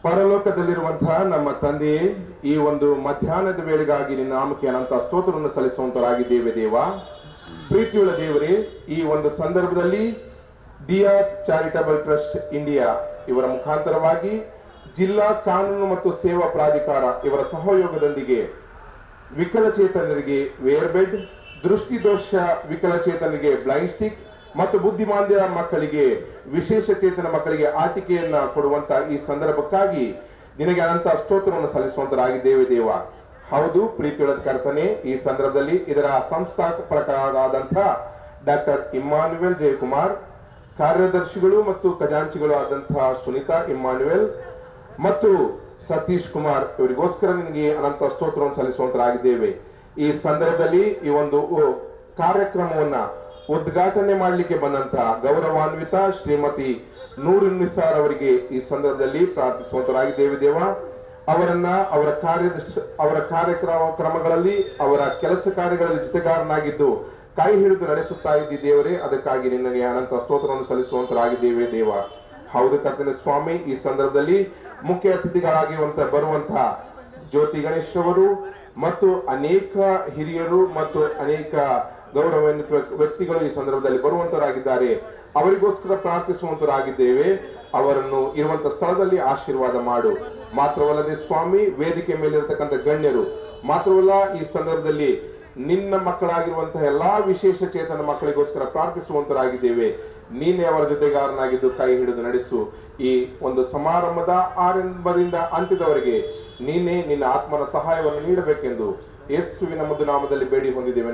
ಪರಲೋಕದಲ್ಲಿರುವಂತಹ ನಮ್ಮ ತಂದೆಯೇ, ಈ ಒಂದು ಮಧ್ಯಾಹ್ನದ ವೇಳೆಗಾಗಿ ನಿನ್ನ ನಾಮಕ್ಕೆ ಅನಂತ ಸ್ತೋತ್ರವನ್ನು ಸಲ್ಲಿಸುವಂತರಾಗಿದ್ದೇವೆ ದೇವ. ಪ್ರೀತಿಯುಳ್ಳ ದೇವರೇ, ಈ ಒಂದು ಸಂದರ್ಭದಲ್ಲಿ ದಿಯಾ ಚಾರಿಟಬಲ್ ಟ್ರಸ್ಟ್ ಇಂಡಿಯಾ ಇವರ ಮುಖಾಂತರವಾಗಿ ಜಿಲ್ಲಾ ಕಾನೂನು ಮತ್ತು ಸೇವಾ ಪ್ರಾಧಿಕಾರ ಇವರ ಸಹಯೋಗದೊಂದಿಗೆ ವಿಕಲಚೇತನರಿಗೆ ವೇರ್ ಬೆಡ್, ದೃಷ್ಟಿದೋಷ ವಿಕಲಚೇತನರಿಗೆ ಬ್ಲೈಂಡ್ ಸ್ಟಿಕ್ ಮತ್ತು ಬುದ್ಧಿಮಾಂದ್ಯ ಮಕ್ಕಳಿಗೆ, ವಿಶೇಷ ಚೇತನ ಮಕ್ಕಳಿಗೆ ಆಟಿಕೆಯನ್ನ ಕೊಡುವಂತ ಈ ಸಂದರ್ಭಕ್ಕಾಗಿ ನಿನಗೆ ಅನಂತ ಸ್ತೋತ್ರವನ್ನು ಸಲ್ಲಿಸುವಂತರಾಗಿದ್ದೇವೆ ದೇವ. ಹೌದು ಪ್ರೀತಿಯುಳ್ಳ ಕರ್ತನೆ, ಈ ಸಂದರ್ಭದಲ್ಲಿ ಇದರ ಸಂಸ್ಥಾಪಕರಾದಂತಹ ಡಾಕ್ಟರ್ ಇಮ್ಮಾನ್ಯುವೆಲ್ ಜಯಕುಮಾರ್, ಕಾರ್ಯದರ್ಶಿಗಳು ಮತ್ತು ಖಜಾಂಚಿಗಳು ಆದಂತಹ ಸುನೀತಾ ಇಮ್ಮಾನ್ಯುವೆಲ್ ಮತ್ತು ಸತೀಶ್ ಕುಮಾರ್ ಇವರಿಗೋಸ್ಕರ ನಿನಗೆ ಅನಂತ ಸ್ತೋತ್ರವನ್ನು ಸಲ್ಲಿಸುವಂತರಾಗಿದ್ದೇವೆ. ಈ ಸಂದರ್ಭದಲ್ಲಿ ಈ ಒಂದು ಕಾರ್ಯಕ್ರಮವನ್ನ ಉದ್ಘಾಟನೆ ಮಾಡಲಿಕ್ಕೆ ಬಂದಂತಹ ಗೌರವಾನ್ವಿತ ಶ್ರೀಮತಿ ನೂರುನ್ನಿಸಾರ್ ಅವರಿಗೆ ಈ ಸಂದರ್ಭದಲ್ಲಿ ಪ್ರಾರ್ಥಿಸುವಂತರಾಗಿದ್ದೇವೆ ದೇವ. ಅವರನ್ನ ಅವರ ಕಾರ್ಯಕ್ರಮಗಳಲ್ಲಿ ಅವರ ಕೆಲಸ ಕಾರ್ಯಗಳಲ್ಲಿ ಜೊತೆಗಾರನಾಗಿದ್ದು ಕೈ ಹಿಡಿದು ನಡೆಸುತ್ತಾ ಇದ್ದಿ ದೇವರೇ, ಅದಕ್ಕಾಗಿ ನಿನಗೆ ಅನಂತ ಸ್ತೋತ್ರವನ್ನು ಸಲ್ಲಿಸುವಂತರಾಗಿದ್ದೇವೆ ದೇವ. ಹೌದು ಕರ್ತನೆ ಸ್ವಾಮಿ, ಈ ಸಂದರ್ಭದಲ್ಲಿ ಮುಖ್ಯ ಅತಿಥಿಗಳಾಗಿ ಬರುವಂತಹ ಜ್ಯೋತಿ ಗಣೇಶ್ ಅವರು ಮತ್ತು ಅನೇಕ ಹಿರಿಯರು ಮತ್ತು ಅನೇಕ ಗೌರವಾನ್ವಿತ ವ್ಯಕ್ತಿಗಳು ಈ ಸಂದರ್ಭದಲ್ಲಿ ಬರುವಂತರಾಗಿದ್ದಾರೆ. ಅವರಿಗೋಸ್ಕರ ಪ್ರಾರ್ಥಿಸುವಂತರಾಗಿದ್ದೇವೆ. ಅವರನ್ನು ಇರುವಂತ ಸ್ಥಳದಲ್ಲಿ ಆಶೀರ್ವಾದ ಮಾಡು. ಮಾತ್ರವಲ್ಲದೆ ಸ್ವಾಮಿ, ವೇದಿಕೆ ಮೇಲಿರತಕ್ಕಂಥ ಗಣ್ಯರು ಮಾತ್ರವಲ್ಲ, ಈ ಸಂದರ್ಭದಲ್ಲಿ ನಿನ್ನ ಮಕ್ಕಳಾಗಿರುವಂತಹ ಎಲ್ಲಾ ವಿಶೇಷ ಚೇತನ ಮಕ್ಕಳಿಗೋಸ್ಕರ ಪ್ರಾರ್ಥಿಸುವಂತರಾಗಿದ್ದೇವೆ. ನೀನೇ ಅವರ ಜೊತೆಗಾರನಾಗಿದ್ದು ಕೈ ಹಿಡಿದು ನಡೆಸು. ಈ ಒಂದು ಸಮಾರಂಭದ ಆರಂಭದಿಂದ ಅಂತ್ಯದವರೆಗೆ ನೀನೇ ನಿನ್ನ ಆತ್ಮನ ಸಹಾಯವನ್ನು ನೀಡಬೇಕೆಂದು ಯೇಸುವಿನ ಮುದ್ದು ನಾಮದಲ್ಲಿ ಬೇಡಿ ಹೊಂದಿದ್ದೇವೆ.